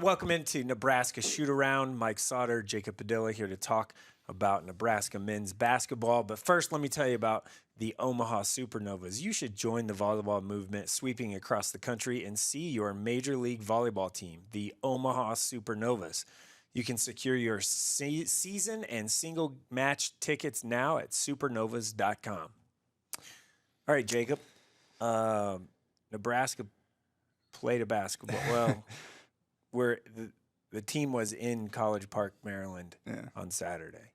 welcome into Nebraska Shootaround. Mike Sautter, Jacob Padilla here to talk about Nebraska men's basketball. But first, let me tell you about the Omaha Supernovas. You should join the volleyball movement sweeping across the country and see your Major League Volleyball team, the Omaha Supernovas. You can secure your season and single match tickets now at supernovas.com. All right, Jacob. Nebraska played a basketball. Well, the team was in College Park, Maryland on Saturday,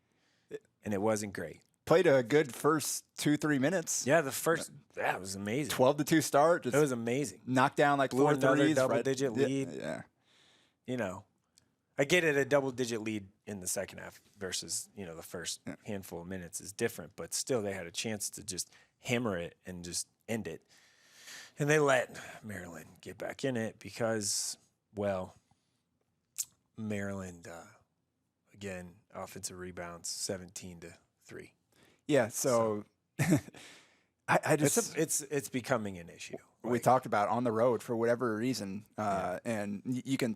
and it wasn't great. Played a good first 2-3 minutes. Yeah, it was amazing. 12-2 start. It was amazing. Knocked down like Blew 4 another threes. double-digit lead. Yeah. You know, I get it. A double-digit lead in the second half versus the first handful of minutes is different, but still they had a chance to just hammer it and just end it. And they let Maryland get back in it because, well, Maryland, again, offensive rebounds, 17-3. Yeah, so I just it's becoming an issue. We talked about on the road for whatever reason, and you can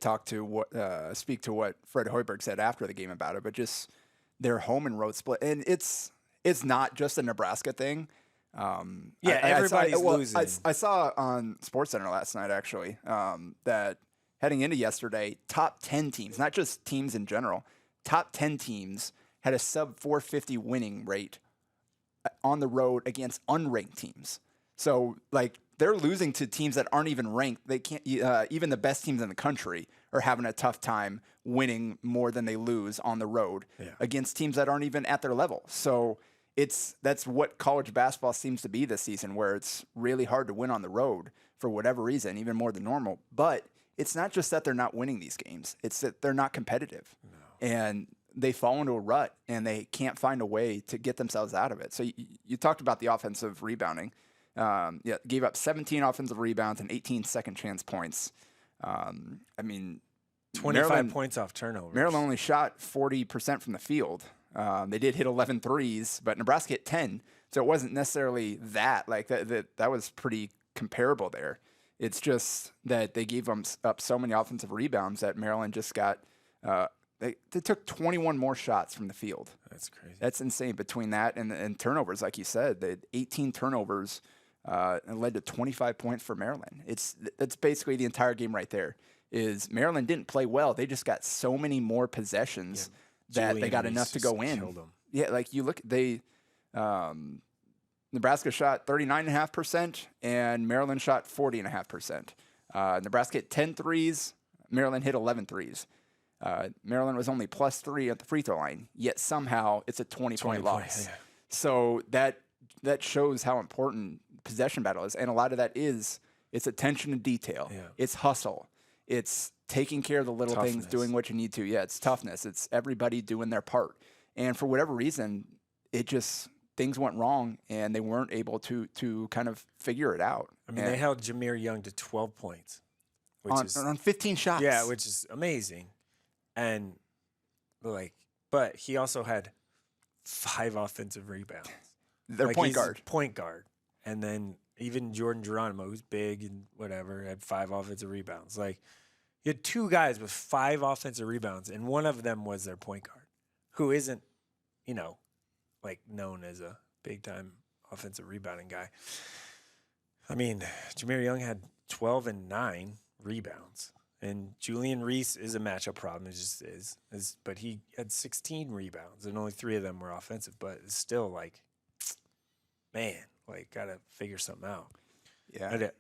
speak to what Fred Hoiberg said after the game about it, but just their home and road split, and it's not just a Nebraska thing. Everybody's losing. I saw on SportsCenter last night actually that heading into yesterday, top 10 teams, not just teams in general, top 10 teams had a sub 450 winning rate on the road against unranked teams. So like they're losing to teams that aren't even ranked. They can't even the best teams in the country are having a tough time winning more than they lose on the road against teams that aren't even at their level. So that's what college basketball seems to be this season, where it's really hard to win on the road for whatever reason, even more than normal. But it's not just that they're not winning these games. It's that they're not competitive. No. And they fall into a rut, and they can't find a way to get themselves out of it. So you talked about the offensive rebounding. Gave up 17 offensive rebounds and 18 second chance points. 25 Maryland, points off turnovers. Maryland only shot 40% from the field. They did hit 11 threes, but Nebraska hit 10. So it wasn't necessarily that. Like that was pretty comparable there. It's just that they gave them up so many offensive rebounds that Maryland just got they took 21 more shots from the field. That's crazy. That's insane. Between that and turnovers, like you said, they had 18 turnovers and led to 25 points for Maryland. That's basically the entire game right there. Is Maryland didn't play well. They just got so many more possessions that they got enough to go in. Yeah, like you look, Nebraska shot 39.5% and Maryland shot 40.5%. Nebraska hit 10 threes. Maryland hit 11 threes. Maryland was only +3 at the free throw line, yet somehow it's a 20-point loss. So that shows how important possession battle is, and a lot of that is it's attention to detail. Yeah. It's hustle. It's taking care of the little things, doing what you need to. Yeah, it's toughness. It's everybody doing their part. And for whatever reason, things went wrong, and they weren't able to kind of figure it out. I mean, they held Jameer Young to 12 points. On 15 shots. Yeah, which is amazing. And, but he also had 5 offensive rebounds. Their point guard. And then even Jordan Geronimo, who's big and whatever, had 5 offensive rebounds. Like, you had 2 guys with 5 offensive rebounds, and one of them was their point guard, who isn't, known as a big-time offensive rebounding guy. I mean, Jameer Young had 12 and 9 rebounds. And Julian Reese is a matchup problem. It just is. But he had 16 rebounds, and only 3 of them were offensive. But it's still got to figure something out. Yeah.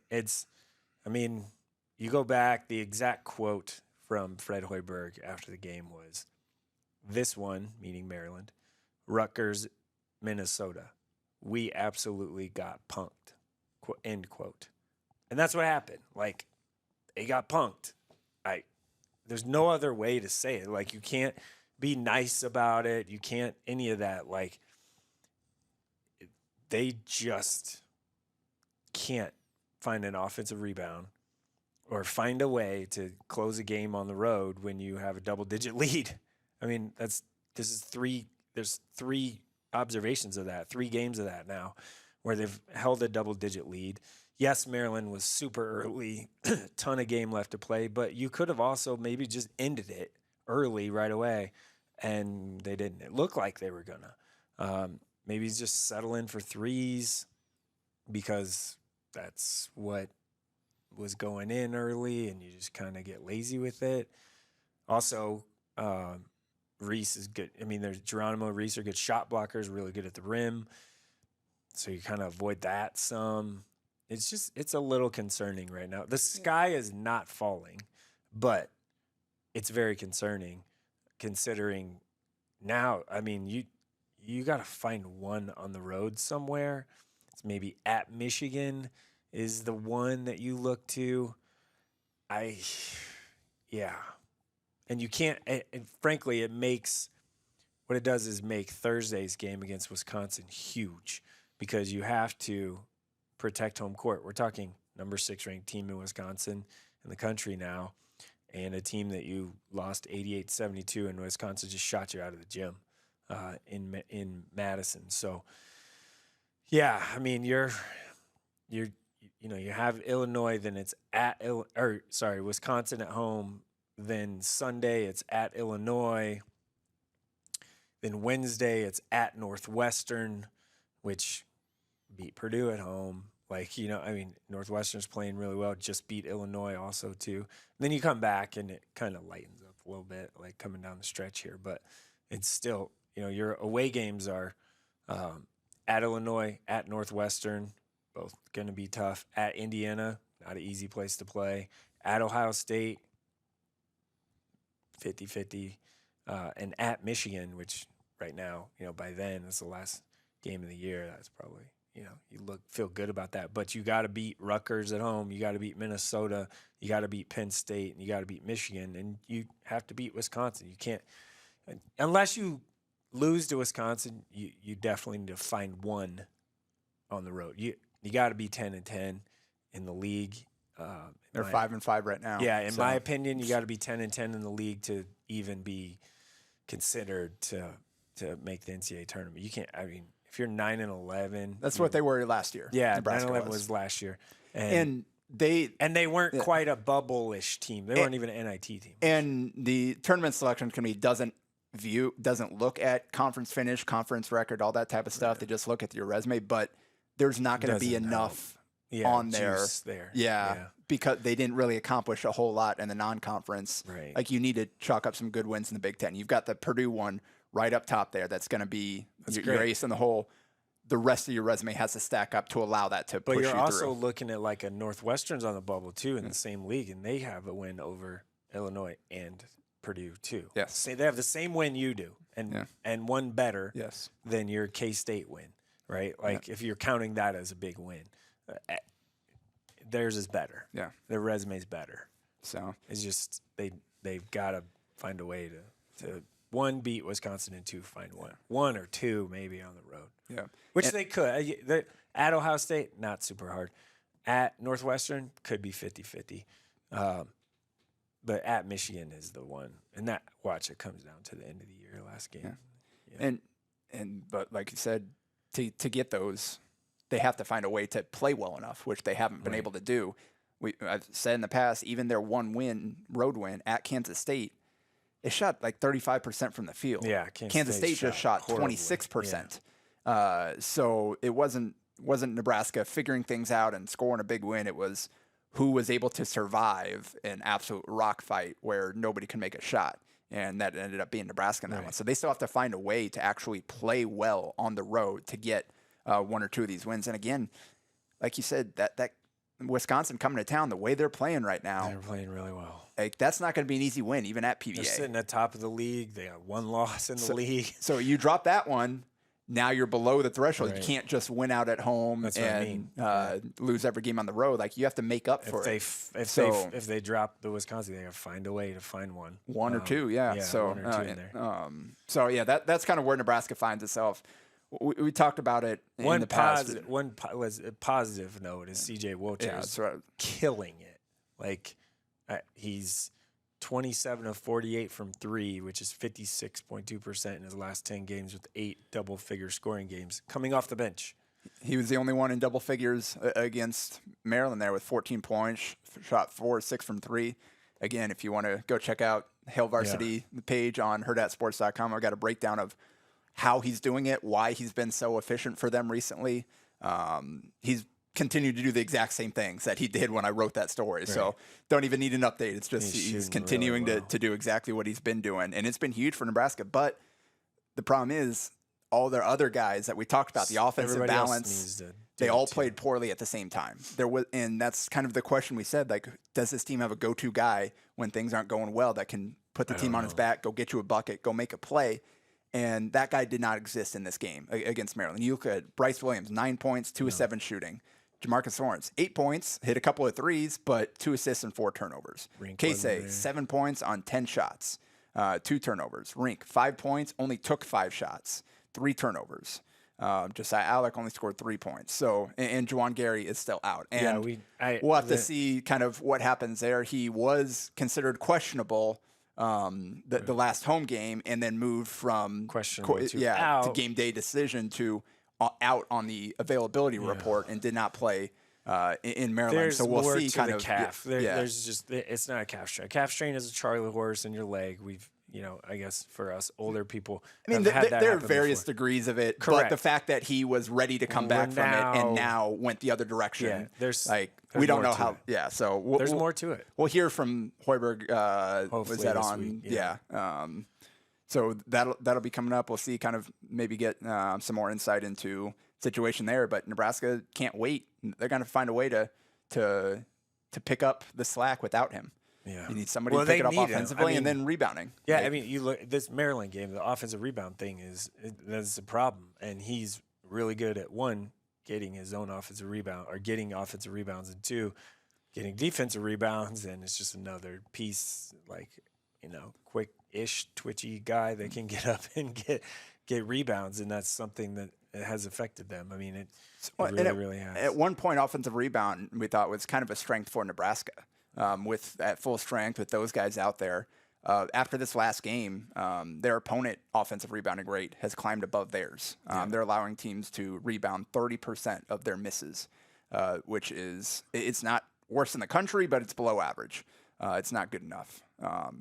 You go back, the exact quote from Fred Hoiberg after the game was, "This one," meaning Maryland, "Rutgers, Minnesota, we absolutely got punked," end quote. And that's what happened. They got punked. There's no other way to say it. You can't be nice about it. You can't any of that. They just can't find an offensive rebound or find a way to close a game on the road when you have a double-digit lead. I mean, there's 3 observations of that, 3 games of that now, where they've held a double-digit lead. Yes, Maryland was super early, ton of game left to play, but you could have also maybe just ended it early right away, and they didn't. It looked like they were gonna. Maybe just settle in for threes because that's what was going in early, and you just kind of get lazy with it. Also, Reese is good. I mean, there's Geronimo, Reese are good shot blockers, really good at the rim. So you kind of avoid that some. It's a little concerning right now. The sky is not falling, but it's very concerning considering now, I mean, you got to find one on the road somewhere. It's maybe at Michigan is the one that you look to. Yeah. And you can't, and frankly, what it does is make Thursday's game against Wisconsin huge because you have to protect home court. We're talking number 6 ranked team in Wisconsin in the country now, and a team that you lost 88-72, and Wisconsin just shot you out of the gym in Madison. So, yeah, I mean, you have Illinois, then it's Wisconsin at home. Then Sunday it's at Illinois. Then Wednesday it's at Northwestern, which beat Purdue at home. Northwestern's playing really well, just beat Illinois also too. And then you come back and it kind of lightens up a little bit, like coming down the stretch here. But it's still, your away games are at Illinois, at Northwestern, both going to be tough. At Indiana, not an easy place to play. At Ohio State, 50-50. And at Michigan, which right now, by then, it's the last game of the year. That's probably, feel good about that. But you got to beat Rutgers at home. You got to beat Minnesota. You got to beat Penn State. And you got to beat Michigan. And you have to beat Wisconsin. You can't, unless you lose to Wisconsin, you definitely need to find one on the road. You got to be 10-10 in the league. They're 5-5 right now. Yeah, in my opinion, you got to be 10-10 in the league to even be considered to make the NCAA tournament. You can't. I mean, if you're 9-11, that's what they were last year. Yeah, 9-11 was last year, and they weren't quite a bubble-ish team. They weren't even an NIT team. And the tournament selection committee doesn't look at conference finish, conference record, all that type of stuff. Right. They just look at your resume, but there's not going to be enough. On there. Yeah, because they didn't really accomplish a whole lot in the non-conference. Right. Like you need to chalk up some good wins in the Big Ten. You've got the Purdue one right up top there. That's going to be your ace in the hole. The rest of your resume has to stack up to allow that to push you through. But you're also looking at like a Northwestern's on the bubble too in the same league, and they have a win over Illinois and Purdue too. Yes. So they have the same win you do, and one better than your K-State win, right? Like if you're counting that as a big win. Theirs is better. Yeah, their resume's better. So it's just they've got to find a way to one beat Wisconsin and two find one or two maybe on the road. Yeah, which they could. At Ohio State, not super hard. At Northwestern, could be 50-50. But at Michigan is the one, and it comes down to the end of the year, last game. Yeah. But like you said, to get those. They have to find a way to play well enough, which they haven't been able to do. I've said in the past, even their road win at Kansas State, it shot like 35% from the field. Yeah, Kansas State just shot 26%. Yeah. So it wasn't Nebraska figuring things out and scoring a big win. It was who was able to survive an absolute rock fight where nobody can make a shot. And that ended up being Nebraska in that one. So they still have to find a way to actually play well on the road to get one or two of these wins. And again, like you said, that Wisconsin coming to town, the way they're playing right now. They're playing really well. Like that's not going to be an easy win, even at PBA. They're sitting at top of the league. They have one loss in the league. So you drop that one, now you're below the threshold. Right. You can't just win out at home lose every game on the road. Like you have to make up for it. If they drop the Wisconsin, they have to find a way to find one. One or two, yeah. So, one or two in there. That's kind of where Nebraska finds itself. We talked about it in the past. One positive note is C.J. Wojciech killing it. Like he's 27 of 48 from three, which is 56.2% in his last 10 games with 8 double-figure scoring games coming off the bench. He was the only one in double figures against Maryland there with 14 points, shot 4 6 from 3. Again, if you want to go check out Hail Varsity page on hurrdatsports.com, I've got a breakdown of how he's doing it, why he's been so efficient for them recently. He's continued to do the exact same things that he did when I wrote that story. Right. So don't even need an update. It's just he's continuing really well to do exactly what he's been doing. And it's been huge for Nebraska. But the problem is all their other guys that we talked about, the offensive balance, they all played poorly at the same time. And that's kind of the question we said, like, does this team have a go-to guy when things aren't going well that can put the team on his back, go get you a bucket, go make a play? And that guy did not exist in this game against Maryland. You look at Bryce Williams, 9 points, 2 of 7 shooting. Jamarcus Lawrence, 8 points, hit a couple of threes, but 2 assists and 4 turnovers. Casey, 7 points on 10 shots, 2 turnovers. Rink, 5 points, only took 5 shots, 3 turnovers. Josiah Alec only scored 3 points. So, and Juwan Gary is still out. And we'll have to see kind of what happens there. He was considered questionable the last home game, and then moved from questionable to game day decision to out on the availability report, and did not play in Maryland. There's so we'll more see to kind the of calf. There's just, it's not a calf strain. A calf strain is a Charlie horse in your leg. We've, I guess for us older people, I mean, there are various degrees of it. Correct. But the fact that he was ready to come back from it and now went the other direction, there's we don't know how. Yeah, so there's more to it. We'll hear from Hoiberg. Hopefully was that this on? week, Yeah. So that'll be coming up. We'll see, kind of maybe get some more insight into situation there. But Nebraska can't wait. They're going to find a way to pick up the slack without him. Yeah. You need somebody to pick it up offensively and then rebounding. Yeah, I mean, you look at this Maryland game, the offensive rebound thing that's a problem. And he's really good at, 1, getting his own offensive rebound, or getting offensive rebounds, and 2, getting defensive rebounds. And it's just another piece, like, quick-ish, twitchy guy that can get up and get rebounds. And that's something that has affected them. I mean, it really has. At one point, offensive rebound, we thought, was kind of a strength for Nebraska. With at full strength, with those guys out there. After this last game, their opponent offensive rebounding rate has climbed above theirs. They're allowing teams to rebound 30% of their misses, which it's not worse in the country, but it's below average. It's not good enough.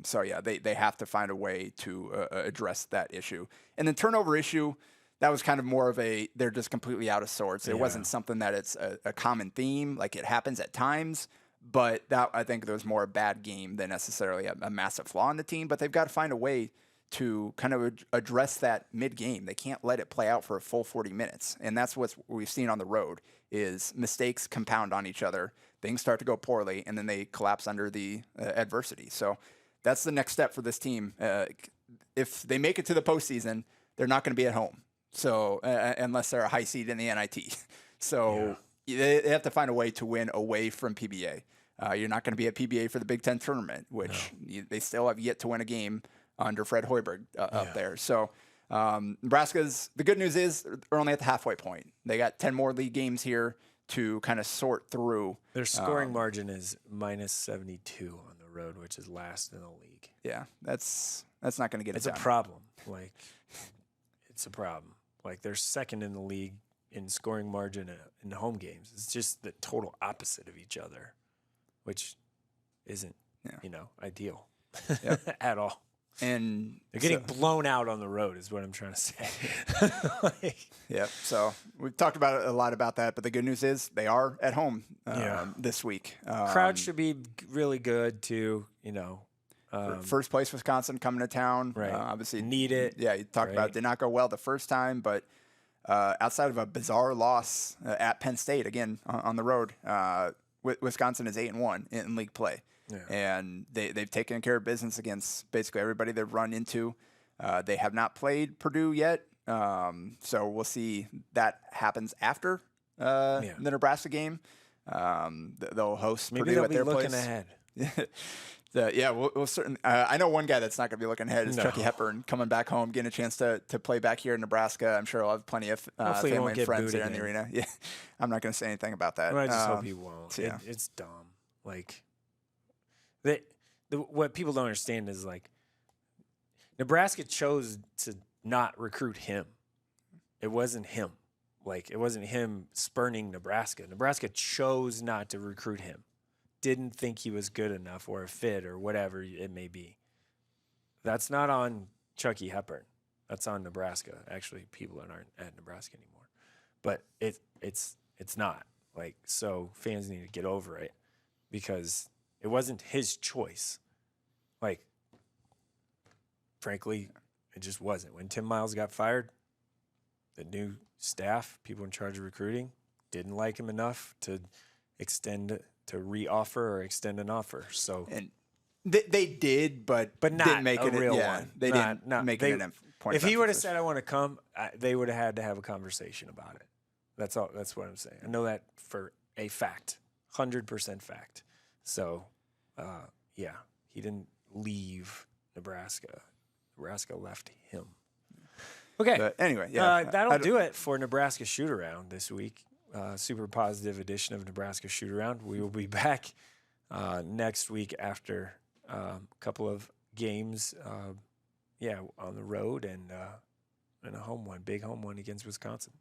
So they have to find a way to address that issue. And the turnover issue, that was kind of more of they're just completely out of sorts. It wasn't something that it's a common theme. Like, it happens at times. But that, I think, there was more a bad game than necessarily a massive flaw in the team. But they've got to find a way to kind of address that mid-game. They can't let it play out for a full 40 minutes. And that's what we've seen on the road, is mistakes compound on each other. Things start to go poorly, and then they collapse under the adversity. So that's the next step for this team. If they make it to the postseason, they're not going to be at home. So unless they're a high seed in the NIT. So they have to find a way to win away from PBA. You're not going to be at PBA for the Big Ten tournament, which they still have yet to win a game under Fred Hoiberg up there. So Nebraska's, the good news is they're only at the halfway point. They got 10 more league games here to kind of sort through. Their scoring margin is minus 72 on the road, which is last in the league. Yeah, that's not going to get it done. It's a problem. Like, it's a problem. Like, they're second in the league in scoring margin in home games. It's just the total opposite of each other, which isn't, ideal at all. And they're getting blown out on the road is what I'm trying to say. So we've talked about a lot about that, but the good news is they are at home this week. Crowd should be really good too, First place Wisconsin coming to town. Right. Obviously need it. Yeah, you talked about it did not go well the first time, but outside of a bizarre loss at Penn State, again, on the road, Wisconsin is 8-1 in league play. Yeah. And they've taken care of business against basically everybody they've run into. They have not played Purdue yet, so we'll see that happens after the Nebraska game. They'll host Purdue at their place. Maybe they'll be looking ahead. We'll certainly. I know one guy that's not going to be looking ahead is Chucky Hepburn, coming back home, getting a chance to play back here in Nebraska. I'm sure he'll have plenty of family and friends there in the arena. Yeah, I'm not going to say anything about that. Well, I just hope he won't. It's dumb. Like, what people don't understand is, like, Nebraska chose to not recruit him. It wasn't him. Like, it wasn't him spurning Nebraska. Nebraska chose not to recruit him. Didn't think he was good enough or a fit or whatever it may be. That's not on Chucky Hepburn. That's on Nebraska. Actually, people that aren't at Nebraska anymore. But it's not. Like, so fans need to get over it because it wasn't his choice. Like, frankly, it just wasn't. When Tim Miles got fired, the new staff, people in charge of recruiting, didn't like him enough to re-offer or extend an offer. So And they did, but not didn't make a it real yeah, one. They didn't make it an point. If he would have said, "I want to come," they would have had to have a conversation about it. That's all. That's what I'm saying. I know that for a fact, 100% fact. So, yeah, he didn't leave Nebraska. Nebraska left him. Okay. But anyway, yeah. That'll do it for Nebraska Shootaround this week. Super positive edition of Nebraska Shootaround. We will be back next week after a couple of games, on the road and a home one, big home one against Wisconsin.